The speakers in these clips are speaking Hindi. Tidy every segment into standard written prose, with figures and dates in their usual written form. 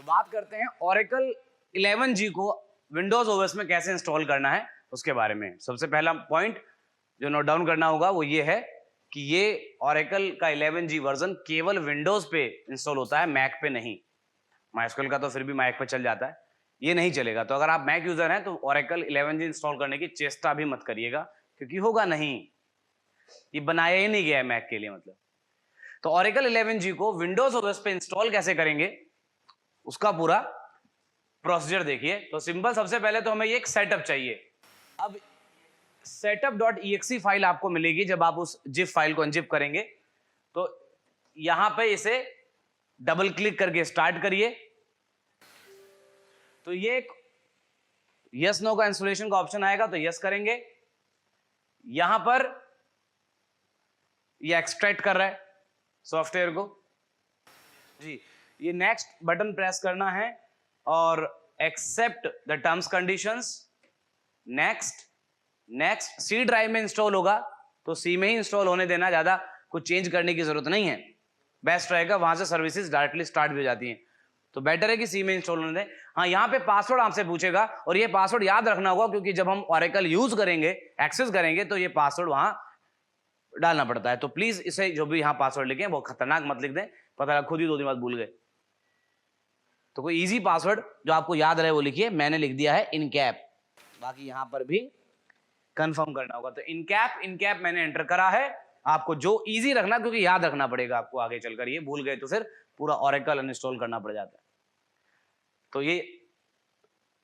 बात करते हैं Oracle 11G को विंडोज ओएस में कैसे इंस्टॉल करना है उसके बारे में। सबसे पहला पॉइंट जो नोट डाउन करना होगा वो ये है कि ये Oracle का 11G वर्जन केवल विंडोज पे इंस्टॉल होता है, मैक पे नहीं। MySQL का तो फिर भी मैक पे चल जाता है, ये नहीं चलेगा। तो अगर आप मैक यूजर हैं तो Oracle 11G इंस्टॉल करने की चेष्टा भी मत करिएगा, क्योंकि होगा नहीं, ये बनाया ही नहीं गया है मैक के लिए। मतलब तो Oracle 11G को विंडोज ओएस पे इंस्टॉल कैसे करेंगे उसका पूरा प्रोसीजर देखिए। तो सिंपल, सबसे पहले तो हमें ये एक सेटअप चाहिए। अब setup.exe फाइल आपको मिलेगी जब आप उस जिप फाइल को अनजिप करेंगे। तो यहां पे इसे डबल क्लिक करके स्टार्ट करिए। तो ये एक यस नो का इंस्टॉलेशन का ऑप्शन आएगा, तो यस करेंगे। यहां पर ये एक्सट्रैक्ट कर रहा है सॉफ्टवेयर को जी। ये नेक्स्ट बटन प्रेस करना है और accept the terms conditions. Next next C drive में इंस्टॉल होगा तो सी में ही इंस्टॉल होने देना, ज्यादा कुछ चेंज करने की जरूरत नहीं है। बेस्ट रहेगा, वहां से सर्विसेज डायरेक्टली स्टार्ट भी हो जाती हैं, तो बेटर है कि सी में इंस्टॉल होने दें। हाँ, यहाँ पे पासवर्ड आपसे पूछेगा और ये पासवर्ड याद रखना होगा, क्योंकि जब हम Oracle यूज करेंगे, एक्सेस करेंगे, तो ये पासवर्ड वहां डालना पड़ता है। तो प्लीज इसे जो भी यहाँ पासवर्ड लिखे वो खतरनाक मत लिख दें, पता लगा खुद ही 2 दिन बाद भूल गए। तो कोई इजी पासवर्ड जो आपको याद रहे वो लिखिए। मैंने लिख दिया है इनकैप, बाकी यहां पर भी कंफर्म करना होगा। तो इनकैप मैंने एंटर करा है। आपको जो इजी रखना, क्योंकि याद रखना पड़ेगा आपको आगे चलकर, ये भूल गए तो फिर पूरा Oracle अनइंस्टॉल करना पड़ जाता है। तो ये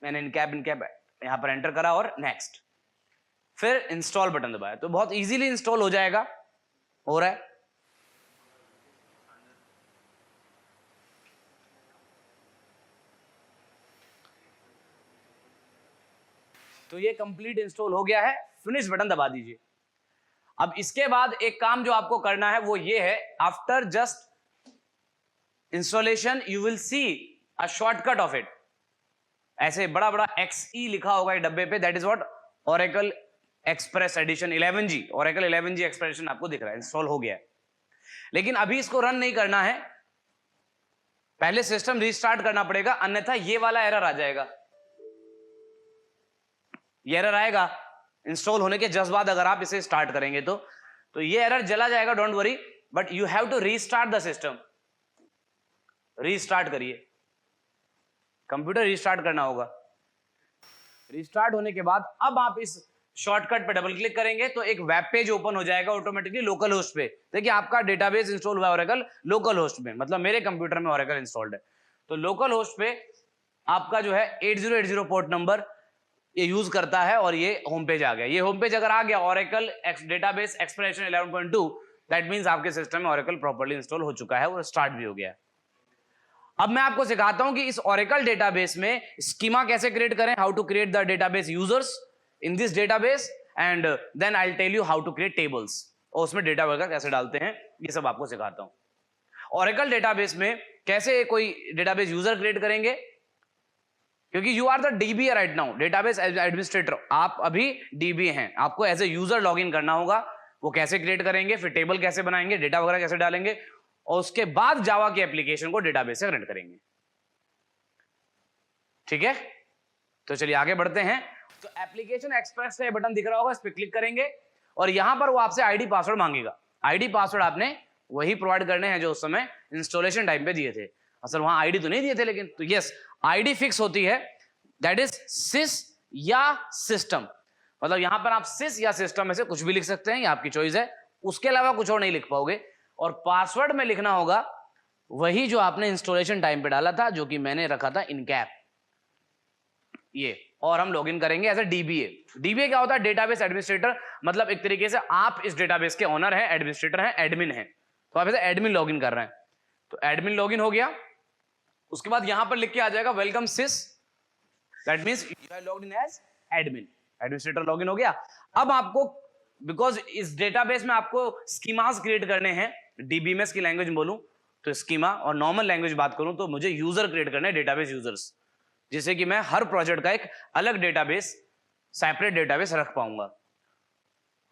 मैंने इनकैप यहां पर एंटर करा और नेक्स्ट, फिर इंस्टॉल बटन दबाया, तो बहुत इजीली इंस्टॉल हो जाएगा। हो रहा है। तो ये कंप्लीट इंस्टॉल हो गया है, फिनिश बटन दबा दीजिए। अब इसके बाद एक काम जो आपको करना है वो ये है, after just installation you will see a shortcut of it. ऐसे बड़ा बड़ा XE लिखा होगा ये डब्बे पे, that is what Oracle express edition 11G। Oracle 11G express edition आपको दिख रहा है, इंस्टॉल हो गया है। लेकिन अभी इसको रन नहीं करना है, पहले सिस्टम रीस्टार्ट करना पड़ेगा, अन्यथा ये वाला एरर आ जाएगा। ये एरर आएगा इंस्टॉल होने के जस्ट बाद, अगर आप इसे स्टार्ट करेंगे तो ये एरर चला जाएगा, don't worry, but you have to restart the system. Restart करिए, कंप्यूटर रीस्टार्ट करना होगा। रीस्टार्ट होने के बाद अब आप इस शॉर्टकट पे डबल क्लिक करेंगे तो एक वेब पेज ओपन हो जाएगा ऑटोमेटिकली लोकल होस्ट पे। देखिए आपका डेटाबेस इंस्टॉल हुआ है Oracle लोकल होस्ट में, मतलब मेरे कंप्यूटर में Oracle इंस्टॉल्ड है। तो लोकल होस्ट पे आपका जो है 8080 पोर्ट नंबर ये यूज करता है और ये होम पेज आ गया। ये होम पेज अगर आ गया Oracle database expression 11.2, that means आपके सिस्टम में Oracle प्रॉपर्ली इंस्टॉल हो चुका है और स्टार्ट भी हो गया है। अब मैं आपको सिखाता हूं कि इस Oracle डेटाबेस में स्कीमा कैसे क्रिएट करें, how to create the database users in this database, and then I will tell you how to create tables, और उसमें डेटा वगैरह कैसे डालते हैं, ये सब आपको सिखाता हूं। Oracle डेटाबेस में कैसे कोई डेटाबेस यूजर क्रिएट करेंगे, क्योंकि you are the DB right now, database administrator. आप अभी DB हैं, आपको as a user log in करना होगा। वो कैसे क्रिएट करेंगे, फिर टेबल कैसे बनाएंगे, डेटा वगैरह कैसे डालेंगे, और उसके बाद जावा की एप्लीकेशन को डेटाबेस से कनेक्ट करेंगे। ठीक है, तो चलिए आगे बढ़ते हैं। तो एप्लीकेशन एक्सप्रेस का ये बटन दिख रहा होगा, इस पर क्लिक करेंगे और यहां पर वो आपसे आईडी पासवर्ड मांगेगा। आईडी पासवर्ड आपने वही प्रोवाइड करने हैं जो उस समय इंस्टॉलेशन टाइम पे दिए थे। असल वहां आईडी तो नहीं दिए थे, लेकिन तो यस आईडी फिक्स होती है, दैट इज सिस या सिस्टम। मतलब यहां पर आप सिस या सिस्टम में से कुछ भी लिख सकते हैं, ये आपकी चॉइस है, उसके अलावा कुछ और नहीं लिख पाओगे। और पासवर्ड में लिखना होगा वही जो आपने इंस्टॉलेशन टाइम पे डाला था, जो कि मैंने रखा था इनकैप ये, और हम लॉगिन करेंगे एज ए DBA। DBA क्या होता है, डेटाबेस एडमिनिस्ट्रेटर। मतलब एक तरीके से आप इस डेटाबेस के ओनर हैं, एडमिनिस्ट्रेटर हैं, एडमिन हैं, तो आप ऐसे एडमिन लॉगिन कर रहे हैं। तो एडमिन लॉगिन हो गया, उसके बाद यहां पर लिख के आ जाएगा welcome sys, that means you are logged in as admin, administrator login हो गया। अब आपको, बिकॉज इस डेटाबेस में आपको स्कीमास क्रिएट करने हैं, DBMS की लैंग्वेज बोलूं तो स्कीमा, और नॉर्मल लैंग्वेज बात करूं तो मुझे यूजर क्रिएट करने हैं, डेटाबेस यूजर्स, जिससे कि मैं हर प्रोजेक्ट का एक अलग डेटाबेस, सेपरेट डेटाबेस रख पाऊंगा।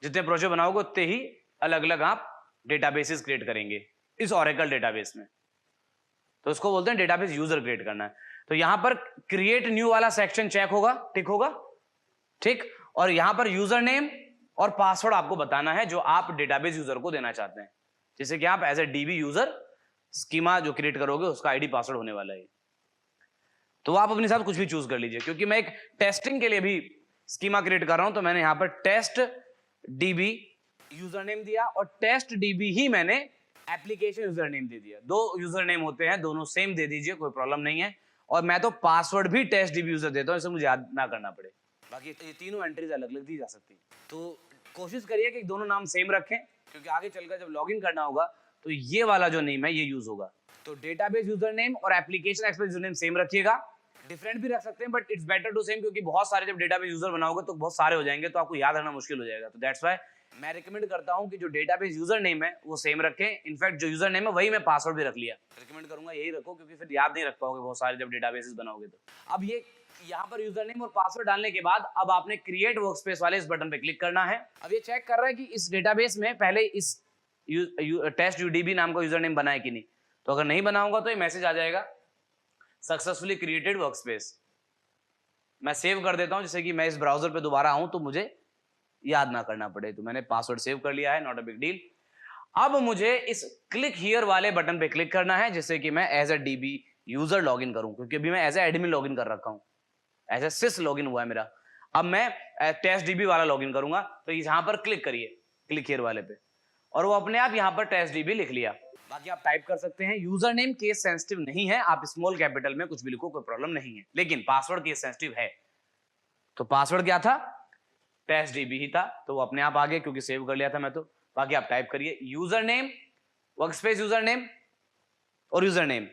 जितने प्रोजेक्ट बनाओगे उतने ही अलग अलग आप डेटाबेसेस क्रिएट करेंगे इस Oracle डेटाबेस में। तो इसको बोलते हैं डेटाबेस यूजर क्रिएट करना है। तो यहां पर क्रिएट न्यू वाला सेक्शन चेक होगा, टिक होगा, ठीक। और यहां पर यूजर नेम और पासवर्ड आपको बताना है जो आप डेटाबेस यूजर को देना चाहते हैं। जैसे कि आप as a DB user schema जो क्रिएट करोगे उसका आईडी पासवर्ड होने वाला है। तो आप अपने साथ कुछ भी चूज कर लीजिए, क्योंकि मैं एक टेस्टिंग के लिए भी स्कीमा क्रिएट कर रहा हूं, तो मैंने यहां पर टेस्ट डीबी यूजर नेम दिया और टेस्ट डीबी ही मैंने एप्लीकेशन यूजर नेम दे दिया। 2 यूजर नेम होते हैं, दोनों सेम दे दीजिए, कोई प्रॉब्लम नहीं है। और मैं तो पासवर्ड भी टेस्ट डीबी यूजर देता हूं, इसे मुझे याद ना करना पड़े। बाकी ये तीनों एंट्रीज अलग अलग दी जा सकती है। तो कोशिश करिए कि दोनों नाम सेम रखें, क्योंकि आगे चलकर जब लॉगिन करना होगा तो ये वाला जो नेम है ये यूज होगा। तो डेटाबेस यूजर नेम और application express user name same रखिएगा। डिफरेंट भी रख सकते हैं, but it's better to same, क्योंकि बहुत सारे जब डेटाबेस यूजर बनाओगे तो बहुत सारे हो जाएंगे, तो आपको याद रखना मुश्किल हो जाएगा। तो दैट्स व्हाई मैं रिकमेंड करता हूं कि जो डेटाबेस यूजर नेम है वो सेम रखें। इनफैक्ट जो यूजर नेम है वही मैं पासवर्ड भी रख लिया, रिकमेंड करूंगा यही रखो, क्योंकि फिर याद नहीं रख पाओगे बहुत सारे जब डेटाबेसेस बनाओगे। तो अब ये यहाँ पर यूजर नेम और पासवर्ड डालने के बाद अब आपने क्रिएट वर्कस्पेस वाले इस बटन पे क्लिक करना है। अब ये चेक कर रहा है कि इस डेटाबेस में पहले इस टेस्ट यूडीबी नाम का यूजर नेम बना है कि नहीं। तो अगर नहीं बना होगा तो ये मैसेज आ जाएगा सक्सेसफुली क्रिएटेड वर्कस्पेस। मैं सेव कर देता हूं, जैसे कि मैं इस ब्राउजर पे दोबारा आऊं तो मुझे याद ना करना पड़े। तो मैंने पासवर्ड सेव कर लिया है, नॉट अ बिग डील। अब मुझे इस क्लिक हियर वाले बटन पे क्लिक करना है, जिससे कि मैं as a DB user login करूं, क्योंकि अभी मैं एज ए एडमिन लॉगिन कर रखा हूं, एज ए सिस लॉगिन हुआ है मेरा। अब मैं टेस्ट डीबी वाला लॉगिन करूंगा, तो यहां पर क्लिक करिए क्लिक हियर वाले पे, और वो अपने आप यहां पर टेस्ट डीबी लिख लिया। बाकी आप टाइप कर सकते हैं। यूजर नेम केस सेंसिटिव नहीं है, आप स्मॉल कैपिटल में कुछ भी लिखो, कोई प्रॉब्लम नहीं है, लेकिन पासवर्ड केस सेंसिटिव है। तो पासवर्ड क्या था? टेस्ट डीबी ही था, तो वो अपने आप आ गया क्योंकि सेव कर लिया था मैं। तो बाकी आप टाइप करिए user name, workspace user name और यूजर नेम,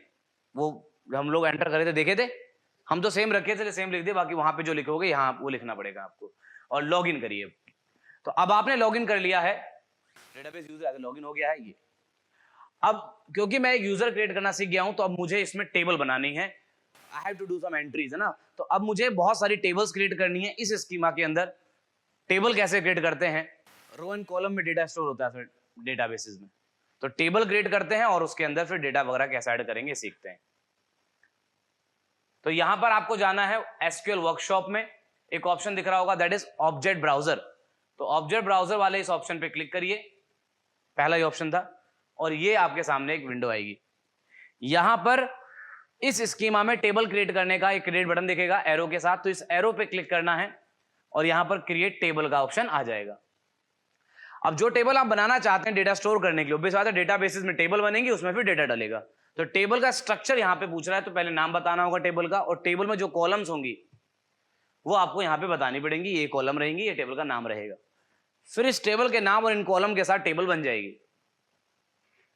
वो हम लोग एंटर करे थे, देखे थे हम, तो सेम रखे थे, सेम लिख दिए। बाकी वहां पे जो लिखोगे यहाँ वो लिखना पड़ेगा आपको, और लॉगिन करिए। तो अब आपने लॉगिन कर लिया है, डेटाबेस यूजर लॉगिन हो गया है ये। अब क्योंकि मैं एक यूजर क्रिएट करना सीख गया हूं, तो अब मुझे इसमें टेबल बनानी है। I have to do some entries, है ना। तो अब मुझे बहुत सारी टेबल्स क्रिएट करनी है इस स्कीमा के अंदर। टेबल कैसे क्रिएट करते हैं? रो एंड कॉलम में डेटा स्टोर होता है फिर डेटाबेसेस में, तो टेबल क्रिएट करते हैं और उसके अंदर फिर डेटा वगैरह कैसे ऐड करेंगे सीखते हैं। तो यहां पर आपको जाना है एसक्यूएल वर्कशॉप में, एक ऑप्शन दिख रहा होगा दैट इज ऑब्जेक्ट ब्राउजर। तो ऑब्जेक्ट ब्राउजर वाले इस ऑप्शन पे क्लिक करिए, पहला ही ऑप्शन था, और ये आपके सामने एक विंडो आएगी। यहां पर इस स्कीमा में टेबल क्रिएट करने का एक क्रिएट बटन दिखेगा एरो के साथ, तो इस एरो पे क्लिक करना है और यहां पर क्रिएट टेबल का ऑप्शन आ जाएगा। अब जो टेबल आप बनाना चाहते हैं डेटा स्टोर करने के लिए, ऑब्वियस बात है डेटाबेसेस में टेबल बनेंगी, उसमें फिर डेटा डलेगा। तो टेबल का स्ट्रक्चर यहां पे पूछ रहा है, तो पहले नाम बताना होगा टेबल का, और टेबल में जो कॉलम्स होंगी वो आपको यहां पे बतानी पड़ेंगी। ये कॉलम रहेंगी, ये टेबल का नाम रहेगा। फिर इस टेबल के नाम और इन कॉलम के साथ टेबल बन जाएगी।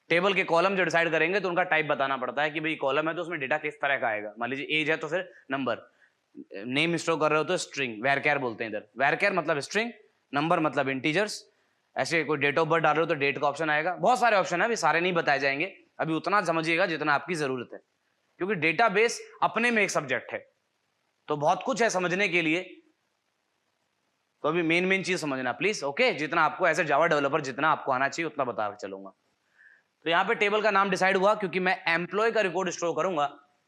टेबल के कॉलम जो डिसाइड करेंगे तो उनका टाइप बताना पड़ता है कि भाई कॉलम है तो उसमें डेटा किस तरह का आएगा। मान लीजिए एज है तो फिर नंबर, नेम स्टोर कर रहे हो तो स्ट्रिंग, वैरकैर बोलते हैं इधर, वैरकैर मतलब स्ट्रिंग, नंबर मतलब इंटीजर्स। ऐसे कोई डेट ऑफ बर्थ डाल रहे हो तो डेट का ऑप्शन आएगा। बहुत सारे ऑप्शन है, अभी सारे नहीं बताए जाएंगे, अभी उतना समझिएगा जितना आपकी जरूरत है, क्योंकि डेटाबेस अपने में एक सब्जेक्ट है, तो बहुत कुछ है समझने के लिए। तो अभी मेन चीज समझना प्लीज, ओके। जितना आपको एज ए जावा डेवलपर जितना आपको आना चाहिए उतना बता चलूंगा। तो यहाँ पे टेबल का नाम डिसाइड हुआ, क्योंकि मैं एम्प्लॉय का रिकॉर्ड स्टोर करूंगा,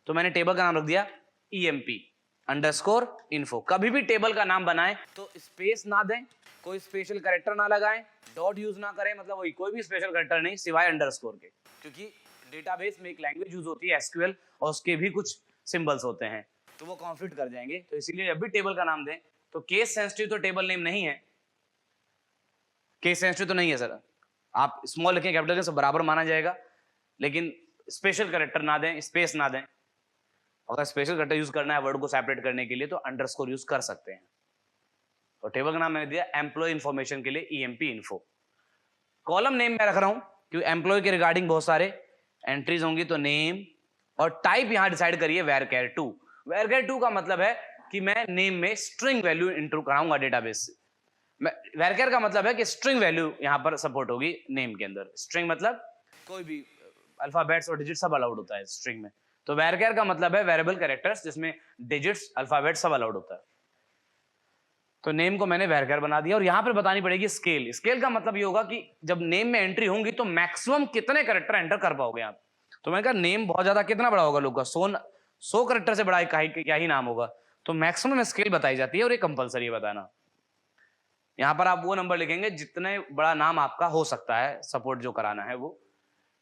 तो मैंने टेबल का नाम रख दिया EMP_info। कभी भी टेबल का नाम बनाएं तो स्पेस ना दें, कोई स्पेशल कैरेक्टर ना लगाएं, डॉट यूज ना करें, मतलब वही कोई भी स्पेशल कैरेक्टर नहीं सिवाय अंडरस्कोर के, क्योंकि डेटाबेस में एक लैंग्वेज यूज होती है SQL और उसके भी कुछ सिंबल्स होते हैं, तो वो कॉन्फ्लिक्ट कर जाएंगे। तो इसीलिए जब भी टेबल का नाम दें तो केस सेंसिटिव तो टेबल नेम नहीं है, केस सेंसिटिव तो नहीं है सर। आप स्मॉल लिखें कैपिटल लिखें सब बराबर माना जाएगा, लेकिन स्पेशल कैरेक्टर ना दें, स्पेस ना दें। अगर स्पेशल कैरेक्टर यूज करना है वर्ड को सेपरेट करने के लिए तो अंडरस्कोर यूज कर सकते हैं। तो टेबल का नाम मैंने दिया एम्प्लॉय इन्फॉर्मेशन के लिए EMP_info। कॉलम नेम मैं रख रहा हूं क्योंकि एम्प्लॉय के रिगार्डिंग बहुत सारे एंट्रीज होंगी, तो नेम, और टाइप यहां डिसाइड करिए varchar2। varchar2 का मतलब है कि मैं नेम में स्ट्रिंग वैल्यू इंटर कराऊंगा डेटाबेस से। varchar का मतलब है कि स्ट्रिंग वैल्यू यहां पर सपोर्ट होगी नेम के अंदर। स्ट्रिंग मतलब कोई भी अल्फाबेट्स और डिजिट सब अलाउड होता है स्ट्रिंग में। तो varchar का मतलब है वेरिएबल कैरेक्टर्स, जिसमें डिजिट्स अल्फाबेट्स सब अलाउड होता है। तो नेम को मैंने varchar बना दिया, और यहां पर बतानी पड़ेगी स्केल। स्केल का मतलब ये होगा कि जब नेम में एंट्री होंगी तो मैक्सिमम कितने कैरेक्टर एंटर कर पाओगे आप। तो मैंने कहा नेम बहुत ज्यादा कितना बड़ा होगा लोग का, 100 कैरेक्टर से बड़ा क्या ही नाम होगा। तो मैक्सिमम स्केल बताई जाती है और ये कंपलसरी है बताना। यहां पर आप वो नंबर लिखेंगे जितने बड़ा नाम आपका हो सकता है, सपोर्ट जो कराना है वो।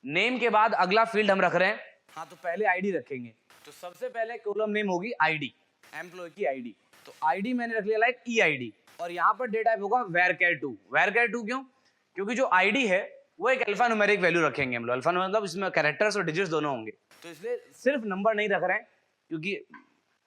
नेम के बाद अगला फील्ड हम रख रहे हैं, हाँ तो पहले आईडी रखेंगे। तो सबसे पहले कॉलम नेम होगी आईडी, एम्प्लॉय की आईडी। तो आईडी मैंने रख लिया लाइक ई आईडी, और यहाँ पर डेटा टाइप होगा varchar2। varchar2 क्यों? क्योंकि जो आईडी है वो एक अल्फा न्यूमेरिक वैल्यू रखेंगे हम लोग। अल्फा मतलब इसमें कैरेक्टर्स और डिजिट्स दोनों होंगे, तो इसलिए सिर्फ नंबर नहीं रख रहे हैं, क्योंकि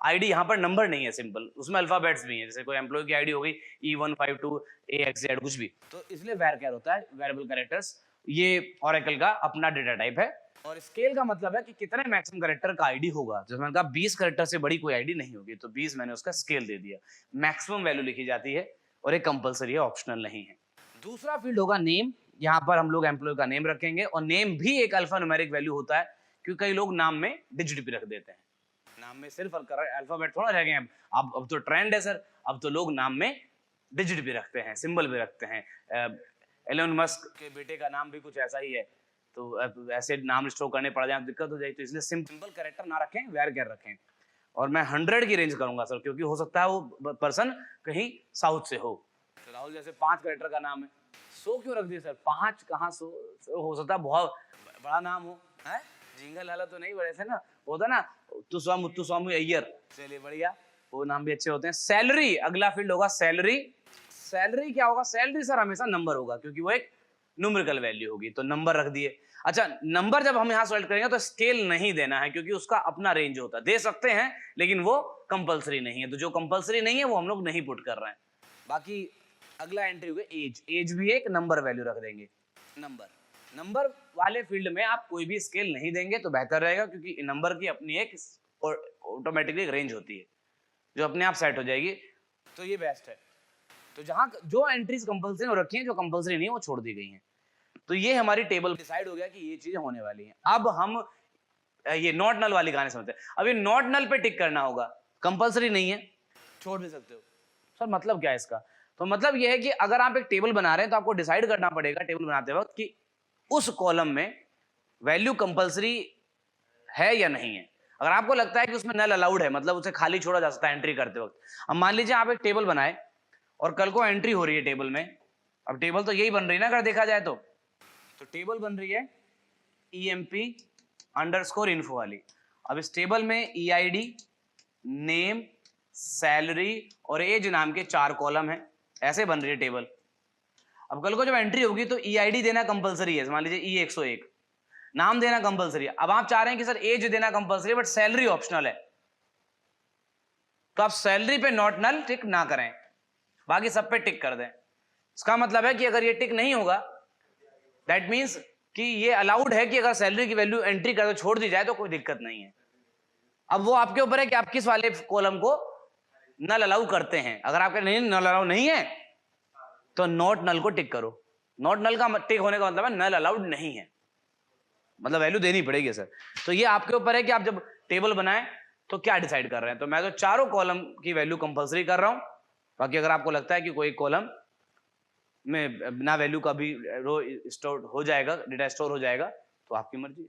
आईडी यहाँ पर नंबर नहीं है सिंपल, उसमें अल्फाबेट्स भी हैं। जैसे कोई एम्प्लॉय की आईडी हो गई E152 AXZ कुछ भी, तो इसलिए varchar होता है, वेरिएबल कैरेक्टर्स। ये ओरेकल का अपना डेटा टाइप है। और स्केल का मतलब है कि कितने मैक्सिमम कैरेक्टर का आईडी होगा। जैसे मैंने कहा 20 कैरेक्टर से बड़ी कोई आईडी नहीं होगी, तो 20 मैंने उसका स्केल दे दिया। मैक्सिमम वैल्यू लिखी जाती है और ये कंपलसरी है, ऑप्शनल नहीं है। दूसरा फील्ड होगा नेम। यहाँ पर हम लोग एम्प्लॉय का नेम रखेंगे, और नेम भी एक अल्फा न्यूमेरिक वैल्यू होता है, क्योंकि कई लोग नाम में डिजिट भी रख देते हैं। नाम में सिर्फ अल्फाबेट थोड़ा रह गए हैं। अब तो ट्रेंड है सर, अब तो लोग नाम में डिजिट भी रखते हैं, सिंबल भी रखते हैं। एलोन मस्क के बेटे का नाम भी कुछ ऐसा ही है, तो ऐसे नाम स्टोर करने पड़ जाए दिक्कत हो जाए, तो इसलिए सिंपल कैरेक्टर ना रखें, varchar रखें। और मैं 100 की रेंज करूंगा सर, क्योंकि हो सकता है वो पर्सन कहीं साउथ से हो। तो राहुल जैसे 5 कैरेक्टर का नाम है, 100 क्यों रख दिए सर? 5 कहाँ 100 हो सकता है बहुत बड़ा नाम हो, है जिंगल लाला तो नहीं, बड़े से ना होता ना, मुत्तु स्वामी अय्यर, चलिए बढ़िया, वो नाम भी अच्छे होते हैं। सैलरी अगला फील्ड होगा, सैलरी। सैलरी क्या होगा? सैलरी सर हमेशा नंबर होगा, क्योंकि वो एक न्यूमेरिकल वैल्यू होगी, तो नंबर रख दिए। अच्छा, नंबर जब हम यहाँ सेलेक्ट करेंगे तो स्केल नहीं देना है, क्योंकि उसका अपना रेंज होता है। दे सकते हैं लेकिन वो कंपलसरी नहीं है, तो जो कंपलसरी नहीं है वो हम लोग नहीं पुट कर रहे हैं। बाकी अगला एंट्री होगा एज। एज भी एक नंबर वैल्यू रख देंगे। नंबर वाले फील्ड में आप कोई भी स्केल नहीं देंगे तो बेहतर रहेगा, क्योंकि नंबर की अपनी एक ऑटोमेटिकली एक रेंज होती है जो अपने आप सेट हो जाएगी, तो ये बेस्ट है। तो जहां जो एंट्रीज कंपलसरी हो रखी हैं, जो कंपलसरी नहीं है वो छोड़ दी गई हैं। तो ये हमारी टेबल डिसाइड हो गया कि ये चीजें होने वाली हैं। अब हम ये नॉट नल वाली कहानी समझते हैं। अब ये नॉट नल पे टिक करना होगा, कंपलसरी नहीं है, छोड़ भी सकते हो। सर मतलब क्या है इसका? तो मतलब ये है कि अगर आप एक टेबल बना रहे हैं तो आपको डिसाइड करना पड़ेगा टेबल बनाते वक्त कि उस कॉलम में वैल्यू कंपलसरी है या नहीं है। अगर आपको लगता है कि उसमें नल अलाउड है, मतलब उसे खाली छोड़ा जा सकता है एंट्री करते वक्त। अब मान लीजिए आप एक टेबल बनाए और कल को एंट्री हो रही है टेबल में। अब टेबल तो यही बन रही है ना, अगर देखा जाए तो टेबल बन रही है EMP_info वाली। अब इस टेबल में EID, नेम, सैलरी और एज नाम के 4 कॉलम हैं, ऐसे बन रही है टेबल। अब कल को जब एंट्री होगी तो EID देना कंपलसरी है, मान लीजिए E101, नाम देना कंपलसरी है। अब आप चाह रहे हैं कि सर एज देना कंपलसरी है बट सैलरी ऑप्शनल है, तो आप सैलरी पे नॉट नल टिक ना करें, बाकी सब पे टिक कर दें। इसका मतलब है कि अगर ये टिक नहीं होगा, दैट मीन्स कि ये अलाउड है कि अगर सैलरी की वैल्यू एंट्री कर छोड़ दी जाए तो कोई दिक्कत नहीं है। अब वो आपके ऊपर है कि आप किस वाले कॉलम को नल अलाउ करते हैं। अगर आपके नहीं नल अलाउ नहीं है तो नॉट नल को टिक करो। नॉट नल का टिक होने का मतलब है नल अलाउड नहीं है, मतलब वैल्यू देनी पड़ेगी सर। तो ये आपके ऊपर है कि आप जब टेबल बनाएं तो क्या डिसाइड कर रहे हैं। तो मैं तो चारों कॉलम की वैल्यू कंपलसरी कर रहा हूं, बाकी अगर आपको लगता है कि कोई कॉलम में बिना वैल्यू का भी रो स्टोर हो जाएगा, डेटा स्टोर हो जाएगा, तो आपकी मर्जी है।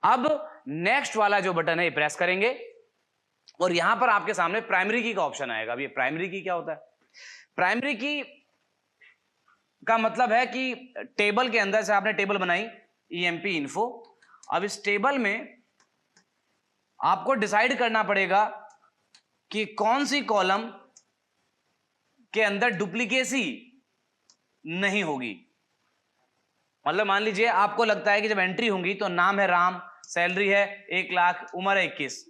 अब नेक्स्ट वाला जो बटन है ये प्रेस करेंगे और यहां पर आपके सामने प्राइमरी की का ऑप्शन आएगा। अब ये प्राइमरी की क्या होता है? प्राइमरी की का मतलब है कि टेबल के अंदर से आपने टेबल बनाई EMP_info। अब इस टेबल में आपको डिसाइड करना पड़ेगा कि कौन सी कॉलम के अंदर डुप्लीकेसी नहीं होगी। मतलब मान लीजिए आपको लगता है कि जब एंट्री होंगी तो नाम है राम, सैलरी है 1 लाख, उम्र है 21,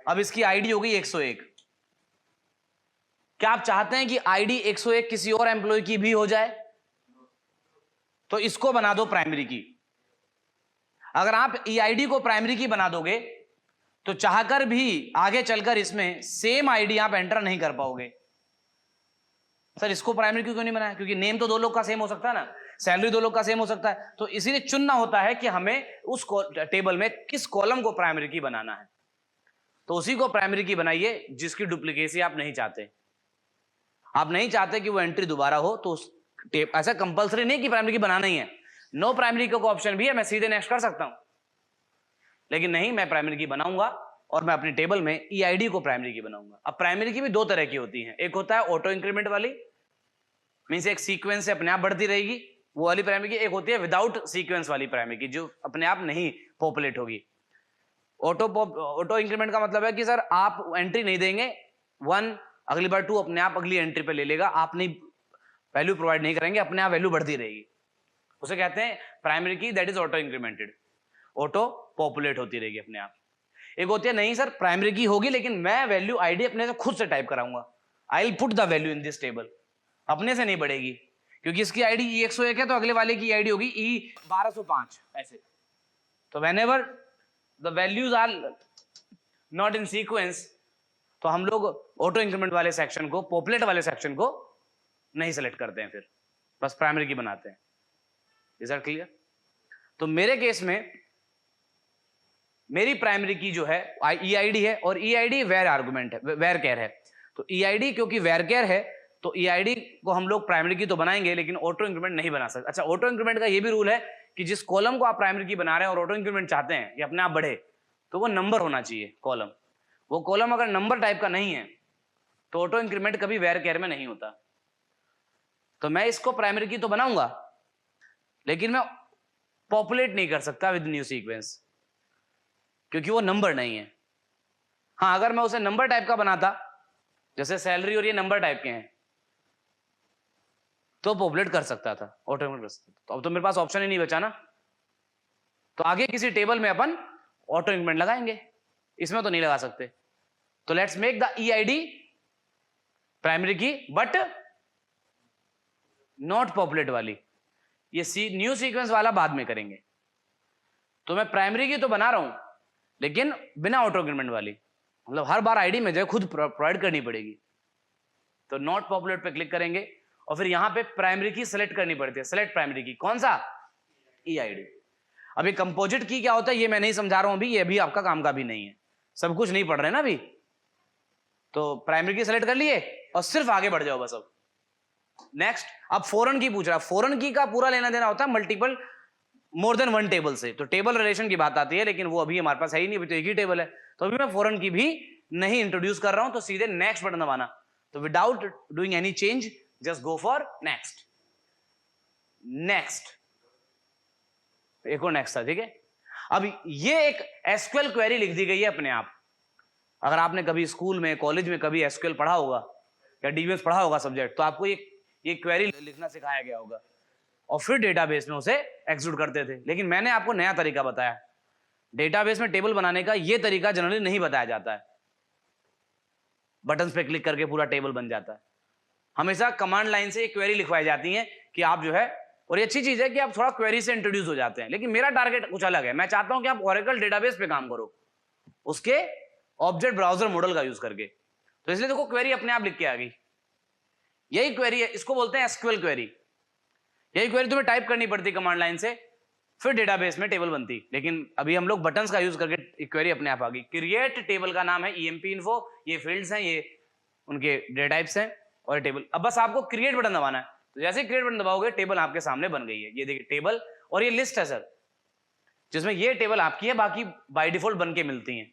अब इसकी आईडी होगी 101। क्या आप चाहते हैं कि आईडी 101 किसी और एम्प्लॉय की भी हो जाए? तो इसको बना दो प्राइमरी की। अगर आप EID को प्राइमरी की बना दोगे तो चाहकर भी आगे चलकर इसमें सेम आईडी आप एंटर नहीं कर पाओगे। सर इसको प्राइमरी क्यों नहीं बनाया? क्योंकि नेम तो 2 लोग का सेम हो सकता है ना, सैलरी 2 लोग का सेम हो सकता है, तो इसीलिए चुनना होता है कि हमें उस टेबल में किस कॉलम को प्राइमरी की बनाना है। तो उसी को प्राइमरी की बनाइए जिसकी डुप्लीकेसी आप नहीं चाहते। आप नहीं चाहते कि वो एंट्री दोबारा हो, तो ऐसा कंपलसरी नहीं कि प्राइमरी की बनाना ही है, नो प्राइमरी का ऑप्शन भी है, मैं सीधे नेक्स्ट कर सकता हूं, लेकिन नहीं, मैं प्राइमरी की बनाऊंगा और मैं अपनी टेबल में ईआईडी को प्राइमरी की बनाऊंगा। अब प्राइमरी की भी दो तरह की होती है, एक होता है ऑटो इंक्रीमेंट वाली, मींस एक सीक्वेंस से अपने आप बढ़ती रहेगी, वो वाली प्राइमरी की। एक होती है विदाउट सीक्वेंस वाली प्राइमरी की, जो अपने आप नहीं पॉपुलेट होगी। ऑटो इंक्रीमेंट का मतलब है कि सर आप एंट्री नहीं देंगे 1, अगली बार 2 अपने आप अगली एंट्री पे ले लेगा, आप नहीं वैल्यू प्रोवाइड नहीं करेंगे, अपने आप वैल्यू बढ़ती रहेगी, उसे कहते हैं प्राइमरी की, that is auto incremented, auto populate होती रहेगी अपने आप। एक होती है नहीं सर प्राइमरी की होगी लेकिन मैं वैल्यू आईडी अपने से खुद से टाइप कराऊंगा, I will put the value in this table, अपने से नहीं बढ़ेगी, क्योंकि इसकी आईडी E101 है तो अगले वाले की आईडी होगी E1205 ऐसे। तो whenever the values are not in sequence, तो हम लोग ऑटो इंक्रीमेंट वाले सेक्शन को, पॉपुलेट वाले सेक्शन को नहीं सेलेक्ट करते हैं, फिर बस प्राइमरी की बनाते हैं। Is that clear? तो मेरे केस में मेरी प्राइमरी की जो है ईआईडी है, और ईआईडी वेर आर्गुमेंट है, वेर केयर है। तो ईआईडी क्योंकि वेर केयर है तो ईआईडी को हम लोग प्राइमरी की तो बनाएंगे लेकिन ऑटो इंक्रीमेंट नहीं बना सकते। अच्छा, ऑटो इंक्रीमेंट का ये भी रूल है कि जिस कॉलम को आप प्राइमरी की बना रहे हैं और ऑटो इंक्रीमेंट चाहते हैं कि अपने आप बढ़े, तो वो नंबर होना चाहिए कॉलम। वो कॉलम अगर नंबर टाइप का नहीं है तो ऑटो इंक्रीमेंट कभी वेर केयर में नहीं होता। तो मैं इसको प्राइमरी की तो बनाऊंगा लेकिन मैं पॉपुलेट नहीं कर सकता विद न्यू सीक्वेंस, क्योंकि वो नंबर नहीं है। हाँ, अगर मैं उसे नंबर टाइप का बनाता, जैसे सैलरी और ये नंबर टाइप के हैं, तो पॉपुलेट कर सकता था, ऑटोमेटिक कर सकता था। तो अब तो मेरे पास ऑप्शन ही नहीं बचा ना, तो आगे किसी टेबल में अपन ऑटो इंक्रीमेंट लगाएंगे, इसमें तो नहीं लगा सकते। तो let's make the EID primary की बट नॉट पॉपुलेट वाली, ये न्यू सीक्वेंस वाला बाद में करेंगे। तो मैं प्राइमरी की तो बना रहा हूं लेकिन बिना ऑटो इंक्रीमेंट वाली, मतलब हर बार आईडी में जो खुद प्रोवाइड करनी पड़ेगी। तो नॉट पॉपुलेट पे क्लिक करेंगे और फिर यहां पे प्राइमरी की सेलेक्ट करनी पड़ती है। सेलेक्ट प्राइमरी की, कौन सा? ईआईडी। अभी कंपोजिट की क्या होता है ये मैं नहीं समझा रहा हूं अभी, ये भी आपका काम का भी नहीं है, सब कुछ नहीं पढ़ रहे ना अभी। तो प्राइमरी की सेलेक्ट कर लिए और सिर्फ आगे बढ़ जाओ बस। अब नेक्स्ट, अब फॉरेन की पूछ रहा है। फॉरेन की का पूरा लेना देना होता है multiple, more than one table से, तो टेबल रिलेशन की बात आती है, लेकिन वो अभी हमारे पास है ही नहीं, अभी तो एक ही टेबल है। तो अभी मैं फॉरेन की भी नहीं इंट्रोड्यूस कर रहा हूं, तो सीधे नेक्स्ट बटन दबाना। तो without doing any change just go for next. Next, एक और नेक्स्ट था, ठीक है। अब ये एक एसक्यूएल क्वेरी लिख दी गई है अपने आप। अगर आपने कभी स्कूल में, कॉलेज में कभी एसक्यूएल पढ़ा होगा या डीबीएमएस पढ़ा होगा सब्जेक्ट, तो आपको ये क्वेरी लिखना सिखाया गया होगा और फिर डेटाबेस में उसे एग्जीक्यूट करते थे। लेकिन मैंने आपको नया तरीका बताया। डेटाबेस में टेबल बनाने का ये तरीका जनरली नहीं बताया जाता है। बटन्स पे क्लिक करके पूरा टेबल बन जाता है। हमेशा कमांड लाइन से ये क्वेरी लिखवाई जाती है कि आप जो है, और ये अच्छी चीज है कि आप थोड़ा क्वेरी से इंट्रोड्यूस हो जाते हैं। लेकिन मेरा टारगेट कुछ अलग है, मैं चाहता हूं कि आप ओरेकल डेटाबेस पे काम करो, उसके ऑब्जेक्ट ब्राउजर मॉडल का यूज करके। तो इसलिए देखो क्वेरी अपने आप लिख के आ गई। यही क्वेरी है, इसको बोलते हैं एसक्यूएल क्वेरी। यही क्वेरी तुम्हें टाइप करनी पड़ती कमांड लाइन से, फिर डेटाबेस में टेबल बनती। लेकिन अभी हम लोग बटन्स का यूज करके क्वेरी अपने आप आ गई। क्रिएट टेबल का नाम है ईएमपी इन्फो, ये फील्ड्स हैं, ये उनके डेटा टाइप्स हैं और टेबल। अब बस आपको क्रिएट बटन दबाना है। तो जैसे क्रिएट बटन दबाओगे टेबल आपके सामने बन गई है। ये देखिए टेबल, और ये लिस्ट है सर, जिसमें ये टेबल आपकी है, बाकी बाय डिफॉल्ट बन के मिलती हैं।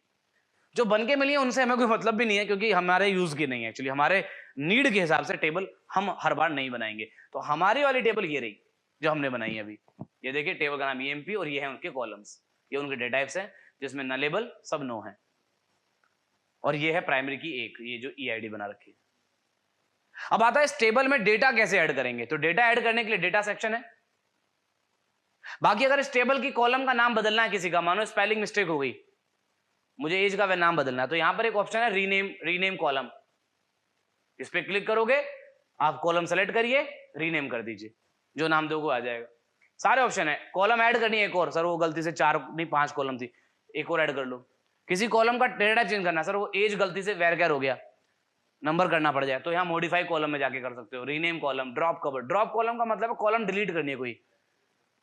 जो बन के मिली है उनसे हमें कोई मतलब भी नहीं है, क्योंकि हमारे यूज की नहीं है। एक्चुअली हमारे नीड के हिसाब से टेबल हम हर बार नहीं बनाएंगे। तो हमारी वाली टेबल ये रही जो हमने बनाई है अभी। ये देखिए टेबल का नाम ईएमपी और ये है उनके कॉलम्स, ये उनके डेटा टाइप्स हैं, जिसमें नलेबल सब नो है। और ये है प्राइमरी की एक, ये जो ईआईडी बना रखी है। अब आता है इस टेबल में डेटा कैसे ऐड करेंगे। तो डेटा ऐड करने के लिए डेटा सेक्शन है। बाकी अगर इस टेबल की कॉलम का नाम बदलना है किसी का, मानो स्पेलिंग मिस्टेक हो गई, मुझे एज का वह नाम बदलना है, तो यहां पर एक ऑप्शन है रीनेम कॉलम। इस पे क्लिक करोगे, आप कॉलम सेलेक्ट करिए, रीनेम कर दीजिए, जो नाम दोगे आ जाएगा। सारे ऑप्शन है। कॉलम ऐड करनी है एक और, सर वो गलती से 4 नहीं 5 कॉलम थी, एक और ऐड कर लो। किसी कॉलम का डेटा चेंज करना, सर वो एज गलती से वेरकेर हो गया, नंबर करना पड़ जाए, तो यहाँ मॉडिफाई कॉलम में जाके कर सकते हो। Rename column, drop cover. Drop column का मतलब है कॉलम डिलीट करनी है कोई,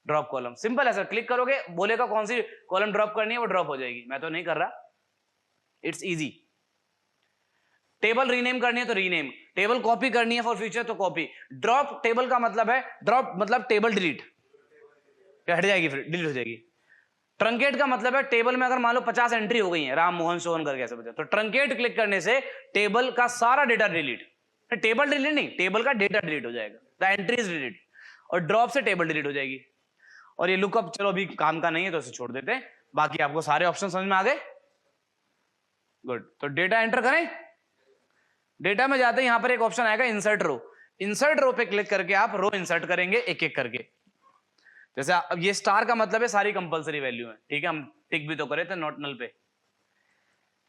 ड्रॉप कॉलम। सिंपल है सर, क्लिक करोगे, बोलेगा कौन सी कॉलम ड्रॉप करनी है, वो ड्रॉप हो जाएगी। मैं तो नहीं कर रहा, इट्स इजी। टेबल रीनेम करनी है तो रीनेम, टेबल कॉपी करनी है फॉर फ्यूचर तो कॉपी। ड्रॉप टेबल का मतलब है, ड्रॉप मतलब टेबल डिलीट, क्या हट जाएगी, फिर डिलीट हो जाएगी। ट्रंकेट का मतलब है टेबल में अगर मान लो 50 एंट्री हो गई है, राम मोहन सोहन करके ऐसे बचा, तो ट्रंकेट क्लिक करने से टेबल का सारा डेटा डिलीट, टेबल डिलीट नहीं, टेबल का डेटा डिलीट हो जाएगा, द एंट्रीज डिलीट, और ड्रॉप से टेबल डिलीट हो जाएगी। और ये लुकअप चलो अभी काम का नहीं है तो इसे छोड़ देते हैं, बाकी आपको सारे ऑप्शन समझ में आ गए। गुड, तो डेटा एंटर करें। डेटा में जाते हैं, यहां पर एक ऑप्शन आएगा इंसर्ट रो। इंसर्ट रो पे क्लिक करके आप रो इंसर्ट करेंगे एक एक करके। जैसे अब ये स्टार का मतलब है सारी कंपलसरी वैल्यू है, ठीक है, हम टिक भी तो करे थे नॉट नल पे।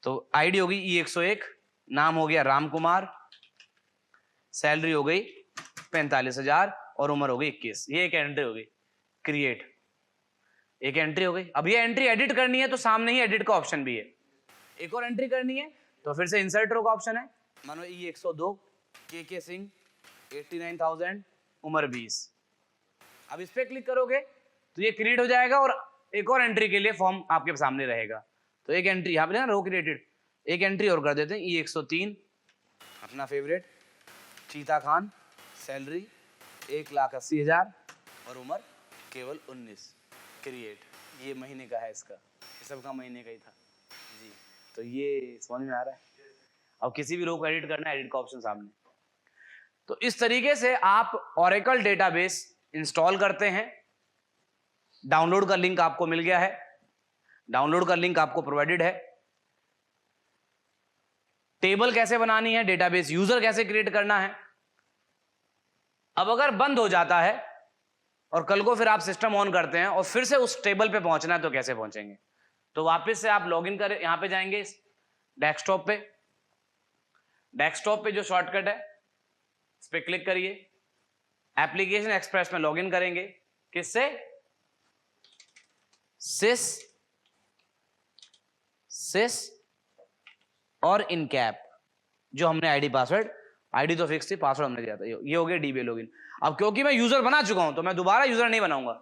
तो आईडी हो गई E101, नाम हो गया राम कुमार, सैलरी हो गई 45,000 और उम्र हो गई 21। ये एक एंट्री हो गई, क्रिएट, एक एंट्री हो गई। अब ये एंट्री एडिट करनी है तो सामने ही एडिट का ऑप्शन भी है। एक और एंट्री करनी है तो फिर से इंसर्ट रो का ऑप्शन है, मानो E102, के सिंह 89,000, उम्र 20। अब इस पे क्लिक करोगे तो ये क्रिएट हो जाएगा और एक और एंट्री के लिए फॉर्म आपके सामने रहेगा। तो एक एंट्री यहाँ पे ना रो क्रिएटेड, एक एंट्री और कर देते हैं E103, अपना फेवरेट चीता खान, सैलरी 1,80,000 और उम्र केवल 19, क्रिएट। ये महीने का है इसका, ये सबका महीने का ही था जी। तो ये समझ में आ रहा है। अब किसी भी रो को एडिट करना है, एडिट का ऑप्शन सामने। तो इस तरीके से आप ओरेकल डेटाबेस इंस्टॉल करते हैं। डाउनलोड का लिंक आपको मिल गया है, डाउनलोड का लिंक आपको प्रोवाइडेड है। टेबल कैसे बनानी है, डेटाबेस यूजर कैसे क्रिएट करना है। अब अगर बंद हो जाता है और कल को फिर आप सिस्टम ऑन करते हैं और फिर से उस टेबल पे पहुंचना है तो कैसे पहुंचेंगे। तो वापस से आप लॉगिन करें, यहां पे जाएंगे डेस्कटॉप पे, डेस्कटॉप पे जो शॉर्टकट है इस पे क्लिक करिए, एप्लीकेशन एक्सप्रेस में लॉगिन करेंगे, किससे, सिस और इनकैप, जो हमने आईडी पासवर्ड, आईडी तो फिक्स थी, पासवर्ड हमने दिया था, ये हो गया डीबी लॉगिन। अब क्योंकि मैं यूजर बना चुका हूं तो मैं दोबारा यूजर नहीं बनाऊंगा।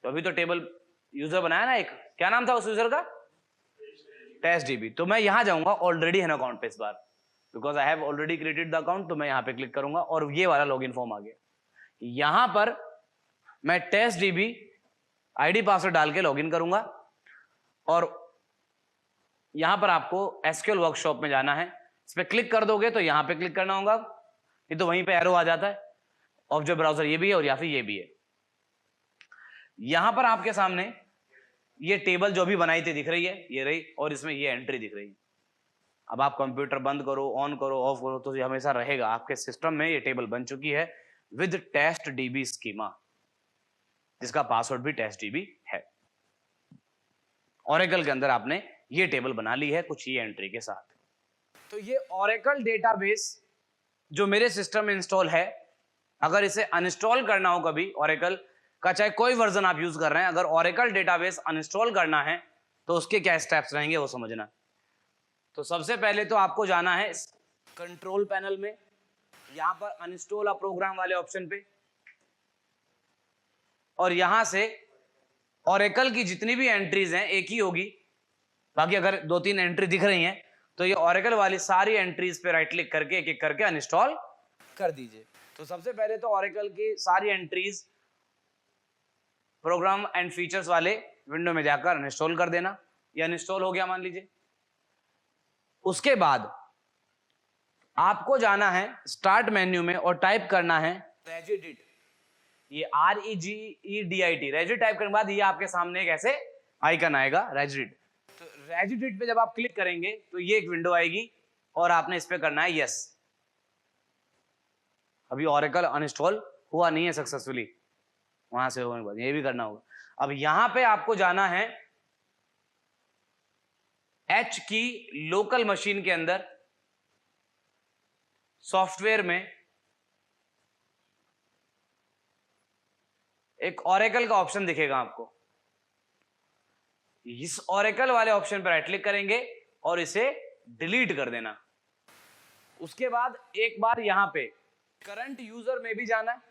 तो अभी तो टेबल यूजर बनाया ना एक, क्या नाम था उस यूजर का, टेस्ट डीबी। तो मैं यहां जाऊंगा ऑलरेडी है अकाउंट पे इस बार, because I have already created the account. तो मैं यहां पे क्लिक करूंगा और ये वाला लॉगिन फॉर्म आ गया। यहां पर मैं टेस्ट डीबी आईडी पासवर्ड डाल के लॉगिन करूंगा और यहां पर आपको एसक्यूएल वर्कशॉप में जाना है। इस पे क्लिक कर दोगे तो यहां पे क्लिक करना होगा, ये तो वहीं पे एरो आ जाता है, ऑब्जेक्ट ब्राउजर ये भी है और या फिर ये भी है। यहां पर आपके सामने ये टेबल जो भी बनाई थी दिख रही है, ये रही, और इसमें ये एंट्री दिख रही है। अब आप कंप्यूटर बंद करो, ऑन करो, ऑफ करो, तो ये हमेशा रहेगा आपके सिस्टम में। ये टेबल बन चुकी है विद टेस्ट डीबी स्कीमा, जिसका पासवर्ड भी टेस्ट डीबी है। ओरेकल के अंदर आपने ये टेबल बना ली है कुछ ये एंट्री के साथ। तो ये ओरेकल डेटाबेस जो मेरे सिस्टम में इंस्टॉल है, अगर इसे अनइंस्टॉल करना हो कभी ओरेकल का, चाहे कोई वर्जन आप यूज कर रहे हैं, अगर ओरेकल डेटाबेस अनइंस्टॉल करना है तो उसके क्या स्टेप्स रहेंगे वो समझना। तो सबसे पहले तो आपको जाना है कंट्रोल पैनल में, यहां पर अनइंस्टॉल अ प्रोग्राम वाले ऑप्शन पे, और यहां से ओरेकल की जितनी भी एंट्रीज हैं एक ही होगी, बाकी अगर 2-3 एंट्री दिख रही हैं तो ये ओरेकल वाली सारी एंट्रीज पे राइट क्लिक करके एक एक करके अनइंस्टॉल कर दीजिए। तो सबसे पहले तो ओरेकल की सारी एंट्रीज प्रोग्राम एंड फीचर्स वाले विंडो में जाकर अनइंस्टॉल कर देना। ये अनइंस्टॉल हो गया मान लीजिए। उसके बाद आपको जाना है स्टार्ट मेन्यू में और टाइप करना है रेजिडिट, ये REGEDIT, रेजिडिट टाइप करने के बाद ये आपके सामने एक ऐसे आइकन आएगा रेजिडिट। तो रेजिडिट पे जब आप क्लिक करेंगे तो ये एक विंडो आएगी और आपने इस पे करना है यस। अभी ओरेकल अनइंस्टॉल हुआ नहीं है सक्सेसफुली, वहां से होने के बाद ये भी करना होगा। अब यहां पे आपको जाना है H की लोकल मशीन के अंदर सॉफ्टवेयर में एक ओरेकल का ऑप्शन दिखेगा आपको, इस ओरेकल वाले ऑप्शन पर राइट क्लिक करेंगे और इसे डिलीट कर देना। उसके बाद एक बार यहां पे करंट यूजर में भी जाना है,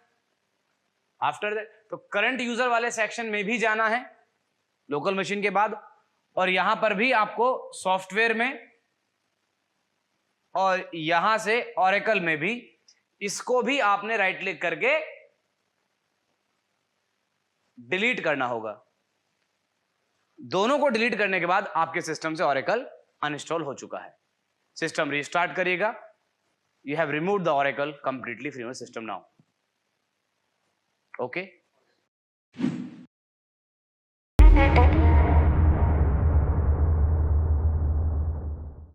आफ्टर दैट तो करंट यूजर वाले सेक्शन में भी जाना है लोकल मशीन के बाद, और यहां पर भी आपको सॉफ्टवेयर में और यहां से ओरेकल में भी, इसको भी आपने राइट क्लिक करके डिलीट करना होगा। दोनों को डिलीट करने के बाद आपके सिस्टम से Oracle अनइंस्टॉल हो चुका है। सिस्टम रीस्टार्ट करिएगा। You have removed the Oracle completely from your system now. Okay